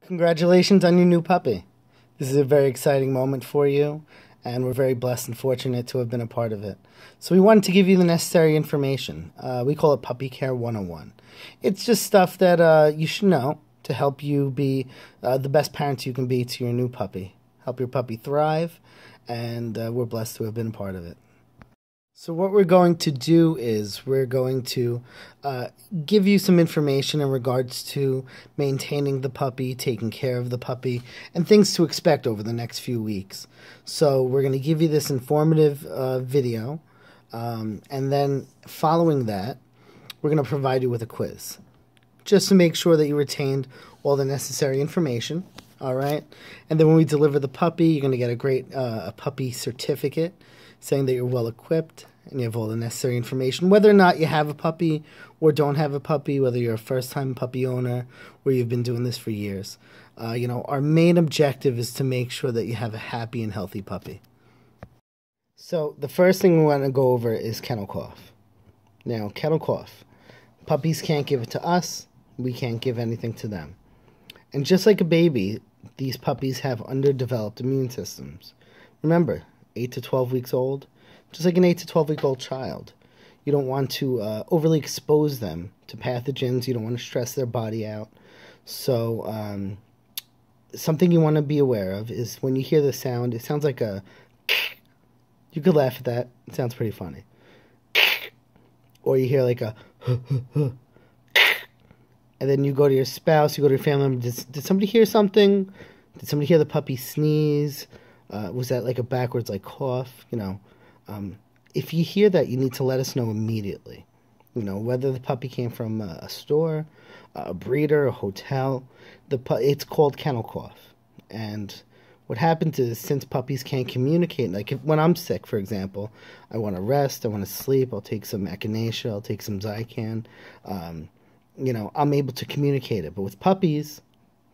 Congratulations on your new puppy. This is a very exciting moment for you, and we're very blessed and fortunate to have been a part of it. So we wanted to give you the necessary information. We call it Puppy Care 101. It's just stuff that you should know to help you be the best parents you can be to your new puppy. Help your puppy thrive, and we're blessed to have been a part of it. So what we're going to do is we're going to give you some information in regards to maintaining the puppy, taking care of the puppy, and things to expect over the next few weeks. So we're going to give you this informative video, and then following that, we're going to provide you with a quiz, just to make sure that you retained all the necessary information, all right? And then when we deliver the puppy, you're going to get a great puppy certificate saying that you're well equipped and you have all the necessary information, whether or not you have a puppy or don't have a puppy, whether you're a first-time puppy owner or you've been doing this for years. Our main objective is to make sure that you have a happy and healthy puppy. So the first thing we want to go over is kennel cough. Now, kennel cough. Puppies can't give it to us. We can't give anything to them. And just like a baby, these puppies have underdeveloped immune systems. Remember, 8 to 12 weeks old, just like an 8 to 12-week-old child. You don't want to overly expose them to pathogens. You don't want to stress their body out. So something you want to be aware of is when you hear the sound, it sounds like a... You could laugh at that. It sounds pretty funny. Or you hear like a... And then you go to your spouse, you go to your family member, did somebody hear something? Did somebody hear the puppy sneeze? Was that like a backwards like cough? If you hear that, you need to let us know immediately. Whether the puppy came from a store, a breeder, a hotel. It's called kennel cough. And what happens is, since puppies can't communicate, like when I'm sick, for example, I want to rest, I want to sleep, I'll take some echinacea, I'll take some Zycan. I'm able to communicate it. But with puppies,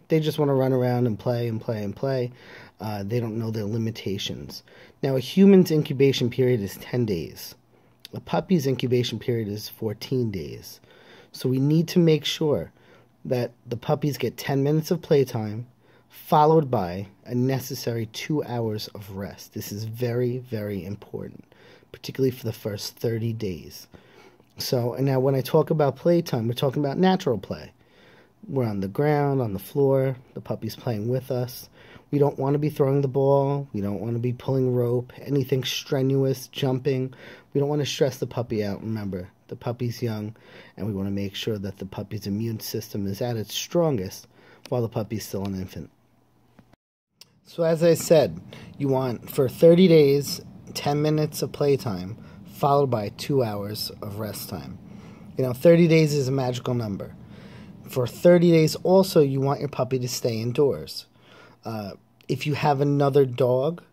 they just want to run around and play and play and play. They don't know their limitations. Now, a human's incubation period is 10 days. A puppy's incubation period is 14 days. So we need to make sure that the puppies get 10 minutes of playtime, followed by a necessary 2 hours of rest. This is very, very important, particularly for the first 30 days. So, and now when I talk about playtime, we're talking about natural play. We're on the ground, on the floor, the puppy's playing with us. We don't want to be throwing the ball. We don't want to be pulling rope, anything strenuous, jumping. We don't want to stress the puppy out. Remember, the puppy's young, and we want to make sure that the puppy's immune system is at its strongest while the puppy's still an infant. So as I said, you want, for 30 days, 10 minutes of playtime, followed by 2 hours of rest time. 30 days is a magical number. For 30 days also, you want your puppy to stay indoors. If you have another dog,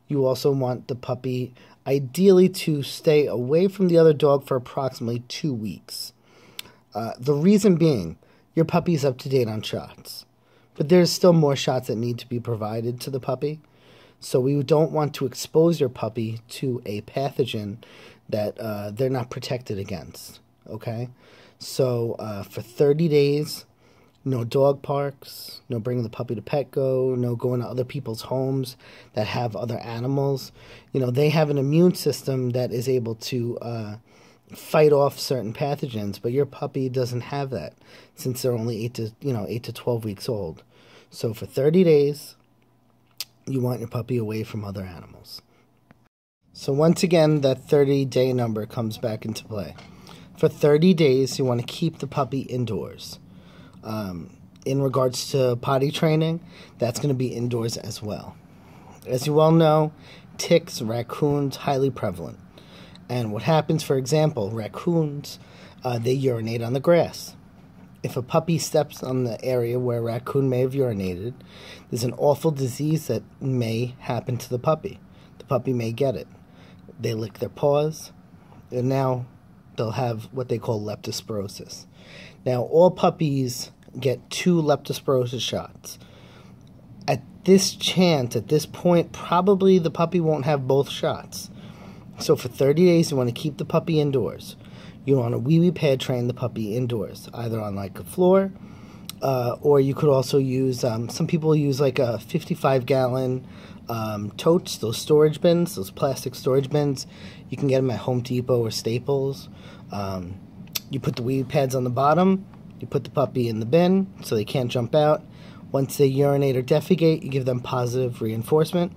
you also want the puppy ideally to stay away from the other dog for approximately 2 weeks. The reason being, your puppy's up to date on shots. But there's still more shots that need to be provided to the puppy. So we don't want to expose your puppy to a pathogen that they're not protected against. Okay? So for 30 days, no dog parks, no bringing the puppy to Petco, no going to other people's homes that have other animals. They have an immune system that is able to fight off certain pathogens, but your puppy doesn't have that since they're only 8 to 12 weeks old. So for 30 days, you want your puppy away from other animals. So once again, that 30-day number comes back into play. For 30 days, you want to keep the puppy indoors. In regards to potty training, that's going to be indoors as well. As you well know, ticks, raccoons, highly prevalent. And what happens, for example, raccoons, they urinate on the grass. If a puppy steps on the area where a raccoon may have urinated, there's an awful disease that may happen to the puppy. The puppy may get it. They lick their paws, and now they'll have what they call leptospirosis. Now, all puppies get 2 leptospirosis shots. At this point, probably the puppy won't have both shots. So for 30 days, you want to keep the puppy indoors. You want to wee-wee pad train the puppy indoors, either on like a floor Or you could also use, some people use like a 55-gallon totes, those storage bins, those plastic storage bins. You can get them at Home Depot or Staples. You put the wee pads on the bottom, you put the puppy in the bin so they can't jump out. Once they urinate or defecate, you give them positive reinforcement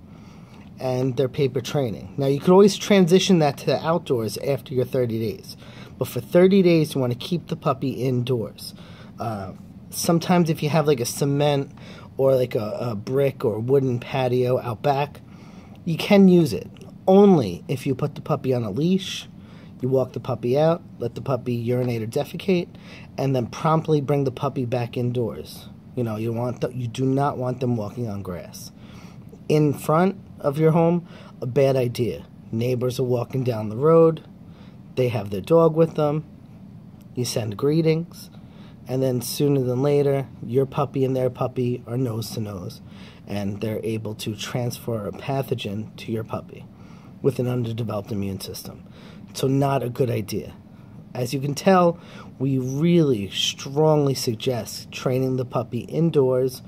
and their paper training. Now, you could always transition that to the outdoors after your 30 days. But for 30 days, you want to keep the puppy indoors. Sometimes if you have like a cement or like a brick or wooden patio out back, you can use it. Only if you put the puppy on a leash, you walk the puppy out, let the puppy urinate or defecate, and then promptly bring the puppy back indoors. You know, you do not want them walking on grass. In front of your home, a bad idea. Neighbors are walking down the road, they have their dog with them, you send greetings, and then sooner than later, your puppy and their puppy are nose to nose, and they're able to transfer a pathogen to your puppy with an underdeveloped immune system. So not a good idea. As you can tell, we really strongly suggest training the puppy indoors.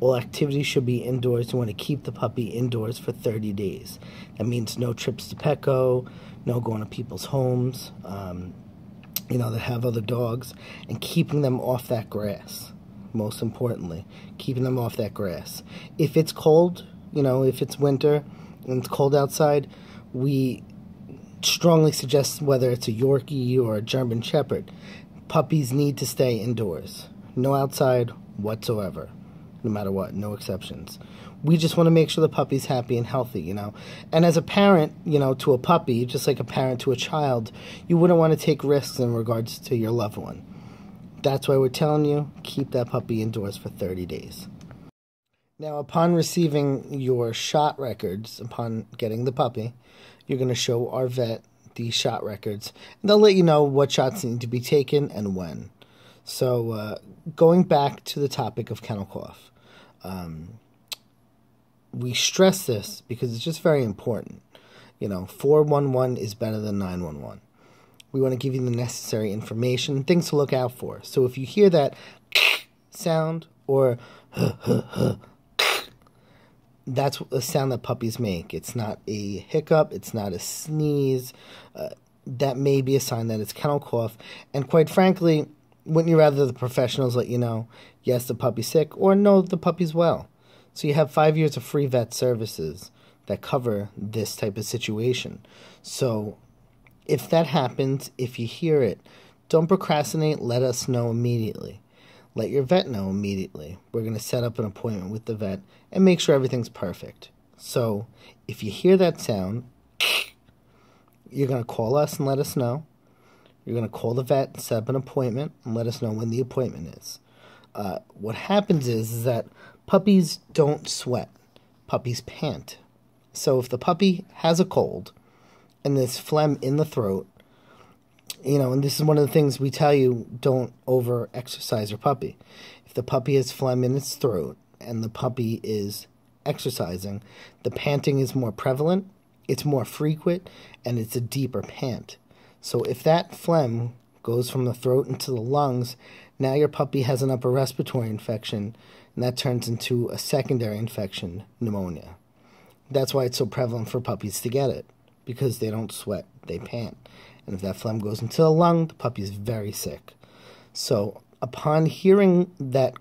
All activities should be indoors. You want to keep the puppy indoors for 30 days. That means no trips to Petco, no going to people's homes, that have other dogs, and keeping them off that grass. Most importantly, keeping them off that grass. If it's cold, if it's winter and it's cold outside, we strongly suggest, whether it's a Yorkie or a German Shepherd, puppies need to stay indoors. No outside whatsoever. No matter what, no exceptions. We just want to make sure the puppy's happy and healthy, And as a parent, to a puppy, just like a parent to a child, you wouldn't want to take risks in regards to your loved one. That's why we're telling you, keep that puppy indoors for 30 days. Now, upon receiving your shot records, upon getting the puppy, you're going to show our vet these shot records, and they'll let you know what shots need to be taken and when. So, going back to the topic of kennel cough, we stress this because it's just very important. 411 is better than 911. We want to give you the necessary information, things to look out for. So if you hear that sound or that's a sound that puppies make. It's not a hiccup. It's not a sneeze. That may be a sign that it's kennel cough. And quite frankly, wouldn't you rather the professionals let you know, yes, the puppy's sick, or no, the puppy's well? So you have 5 years of free vet services that cover this type of situation. So if that happens, if you hear it, don't procrastinate. Let us know immediately. Let your vet know immediately. We're going to set up an appointment with the vet and make sure everything's perfect. So if you hear that sound, you're going to call us and let us know. You're going to call the vet, set up an appointment, and let us know when the appointment is. What happens is that puppies don't sweat. Puppies pant. So if the puppy has a cold and there's phlegm in the throat, and this is one of the things we tell you, don't over-exercise your puppy. If the puppy has phlegm in its throat and the puppy is exercising, the panting is more prevalent, it's more frequent, and it's a deeper pant. So if that phlegm goes from the throat into the lungs, now your puppy has an upper respiratory infection, and that turns into a secondary infection, pneumonia. That's why it's so prevalent for puppies to get it, because they don't sweat, they pant. And if that phlegm goes into the lung, the puppy is very sick. So upon hearing that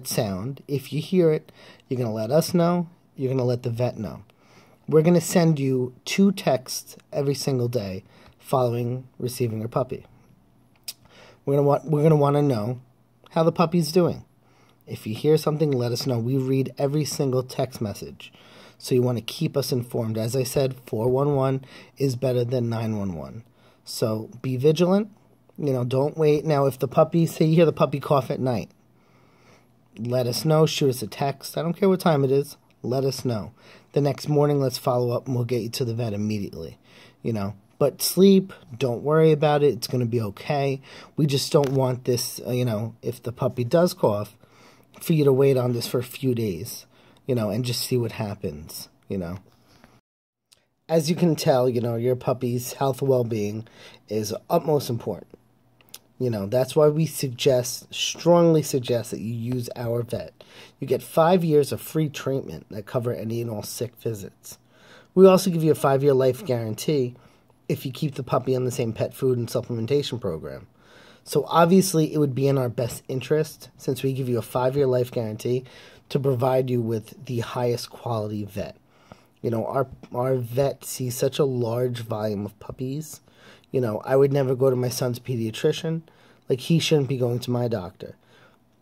sound, if you hear it, you're going to let us know, you're going to let the vet know. We're going to send you 2 texts every single day following receiving your puppy. We're going to want to know how the puppy's doing. If you hear something, let us know. We read every single text message. So you want to keep us informed. As I said, 411 is better than 911. So be vigilant. Don't wait. Now, if the puppy, say you hear the puppy cough at night, let us know. Shoot us a text. I don't care what time it is. Let us know. The next morning, let's follow up and we'll get you to the vet immediately. But sleep, don't worry about it. It's going to be okay. We just don't want this, if the puppy does cough, for you to wait on this for a few days, and just see what happens, As you can tell, your puppy's health and well-being is utmost important. That's why we strongly suggest that you use our vet. You get 5 years of free treatment that cover any and all sick visits. We also give you a 5-year life guarantee if you keep the puppy on the same pet food and supplementation program. So obviously it would be in our best interest, since we give you a 5-year life guarantee, to provide you with the highest quality vet. Our vet sees such a large volume of puppies. I would never go to my son's pediatrician. Like, he shouldn't be going to my doctor.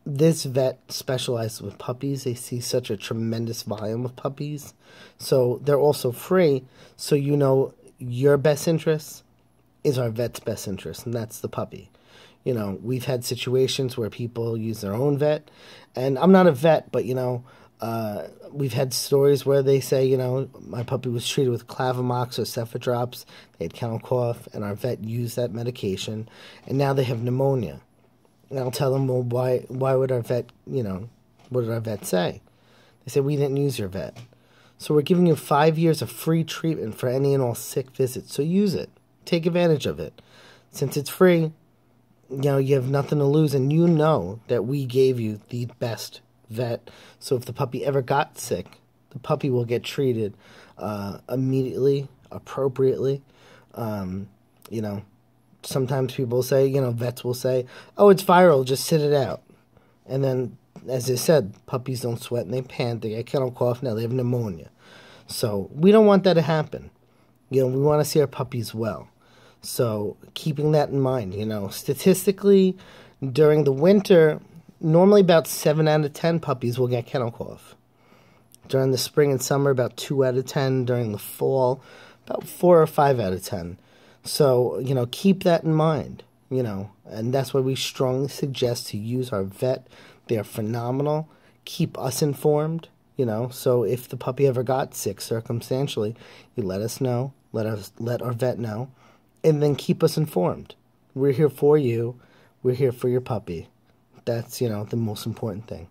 This vet specializes with puppies. They see such a tremendous volume of puppies. So they're also free. So your best interest is our vet's best interest, and that's the puppy. We've had situations where people use their own vet. And I'm not a vet, but, we've had stories where they say, my puppy was treated with Clavamox or Cephadrops. They had kennel cough, and our vet used that medication, and now they have pneumonia. And I'll tell them, well, why would our vet, what did our vet say? They said, we didn't use your vet. So we're giving you 5 years of free treatment for any and all sick visits. So use it. Take advantage of it. Since it's free, you have nothing to lose, and that we gave you the best vet. So if the puppy ever got sick, the puppy will get treated immediately, appropriately. Sometimes people say, vets will say, oh, it's viral, just sit it out. And then, as I said, puppies don't sweat and they pant, they get kennel cough, now they have pneumonia. So we don't want that to happen. We want to see our puppies well. So keeping that in mind, statistically, during the winter, normally about 7 out of 10 puppies will get kennel cough. During the spring and summer, about 2 out of 10. During the fall, about 4 or 5 out of 10. So, keep that in mind, and that's why we strongly suggest to use our vet. They are phenomenal. Keep us informed, so if the puppy ever got sick circumstantially, you let us know, let our vet know, and then keep us informed. We're here for you. We're here for your puppy. That's, the most important thing.